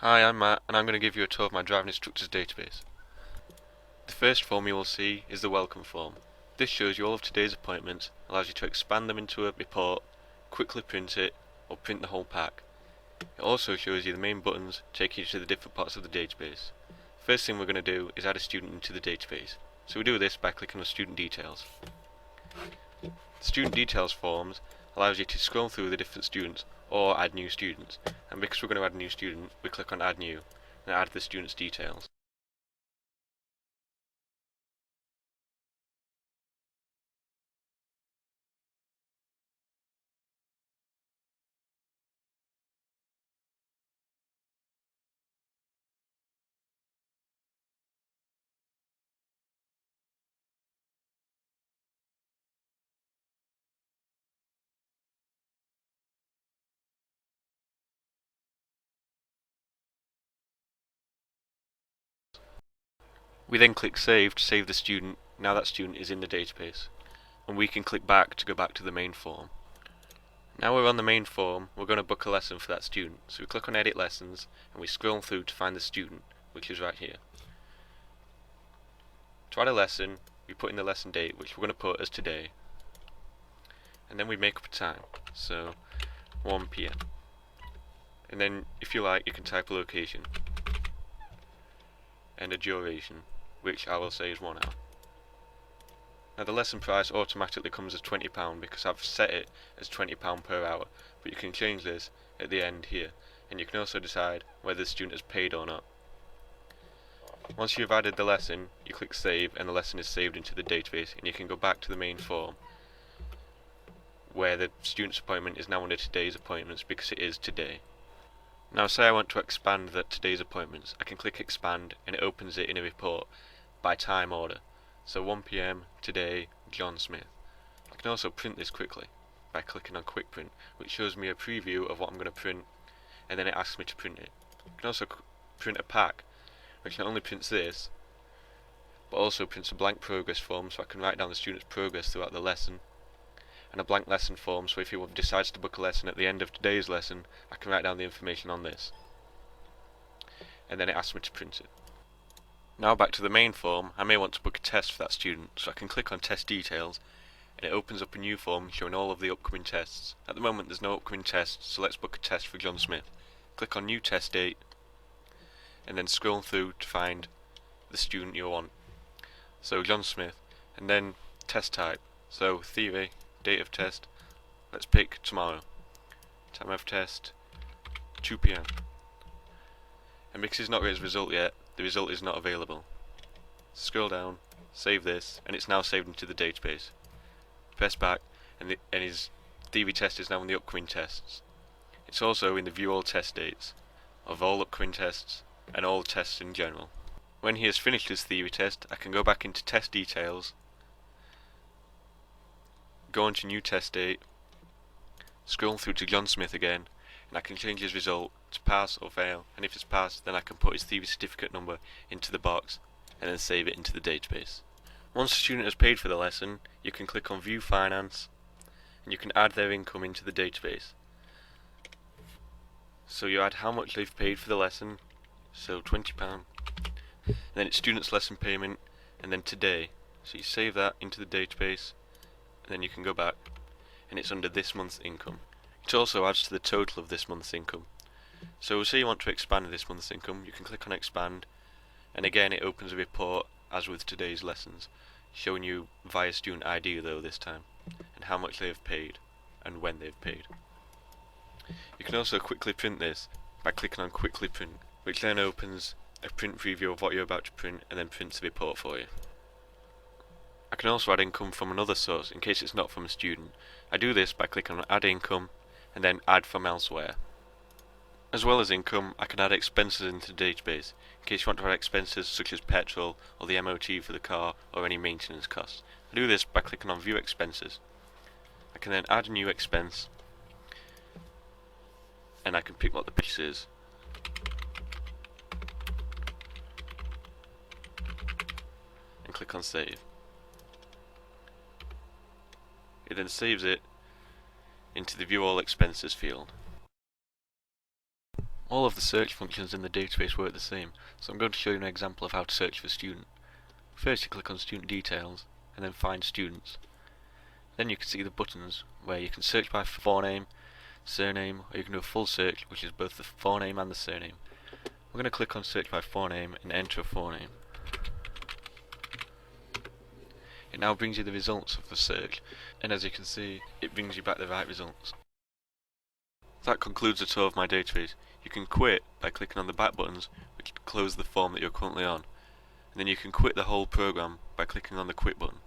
Hi, I'm Matt, and I'm going to give you a tour of my driving instructors database. The first form you will see is the welcome form. This shows you all of today's appointments, allows you to expand them into a report, quickly print it, or print the whole pack. It also shows you the main buttons taking you to the different parts of the database. First thing we're going to do is add a student into the database. So we do this by clicking on student details. The student details forms allows you to scroll through the different students or add new students. And because we're going to add a new student, we click on add new and add the student's details. We then click Save to save the student. Now that student is in the database. And we can click back to go back to the main form. Now we're on the main form, we're going to book a lesson for that student. So we click on Edit Lessons and we scroll through to find the student, which is right here. To add a lesson, we put in the lesson date, which we're going to put as today. And then we make up a time, so 1 PM. And then, if you like, you can type a location and a duration, which I will say is 1 hour. Now the lesson price automatically comes as £20 because I've set it as £20 per hour, but you can change this at the end here, and you can also decide whether the student has paid or not. Once you've added the lesson, you click Save and the lesson is saved into the database, and you can go back to the main form where the student's appointment is now under today's appointments because it is today. Now say I want to expand today's appointments, I can click expand and it opens it in a report by time order. So 1 PM today, John Smith. I can also print this quickly by clicking on quick print, which shows me a preview of what I'm going to print, and then it asks me to print it. I can also print a pack, which not only prints this, but also prints a blank progress form so I can write down the student's progress throughout the lesson, and a blank lesson form so if he decides to book a lesson at the end of today's lesson, I can write down the information on this. And then it asks me to print it. Now back to the main form, I may want to book a test for that student, so I can click on test details and it opens up a new form showing all of the upcoming tests. At the moment there's no upcoming tests, so let's book a test for John Smith. Click on new test date and then scroll through to find the student you want. So John Smith, and then test type. So theory, date of test, let's pick tomorrow. Time of test, 2 PM. And because he's not got his result yet, the result is not available. Scroll down, save this, and it's now saved into the database. Press back, and his theory test is now in the upcoming tests. It's also in the view all test dates of all upcoming tests and all tests in general. When he has finished his theory test, I can go back into test details, go on to new test date, scroll through to John Smith again, and I can change his result to pass or fail, and if it's passed then I can put his theory certificate number into the box and then save it into the database. Once the student has paid for the lesson, you can click on View Finance and you can add their income into the database. So you add how much they've paid for the lesson, so £20, and then it's student's lesson payment, and then today. So you save that into the database, and then you can go back, and it's under this month's income. It also adds to the total of this month's income. So say you want to expand this month's income, you can click on expand, and again it opens a report as with today's lessons, showing you via student ID though this time, and how much they have paid, and when they've paid. You can also quickly print this by clicking on quickly print, which then opens a print preview of what you're about to print and then prints the report for you. I can also add income from another source in case it's not from a student. I do this by clicking on add income and then add from elsewhere. As well as income, I can add expenses into the database in case you want to add expenses such as petrol or the MOT for the car or any maintenance costs. I do this by clicking on view expenses. I can then add a new expense and I can pick what the piece is. And click on save. It then saves it into the view all expenses field. All of the search functions in the database work the same, so I'm going to show you an example of how to search for student. First you click on student details, and then find students. Then you can see the buttons where you can search by forename, surname, or you can do a full search, which is both the forename and the surname. We're going to click on search by forename and enter a forename. It now brings you the results of the search, and as you can see, it brings you back the right results. That concludes the tour of my database. You can quit by clicking on the back buttons, which close the form that you're currently on. And then you can quit the whole program by clicking on the quit button.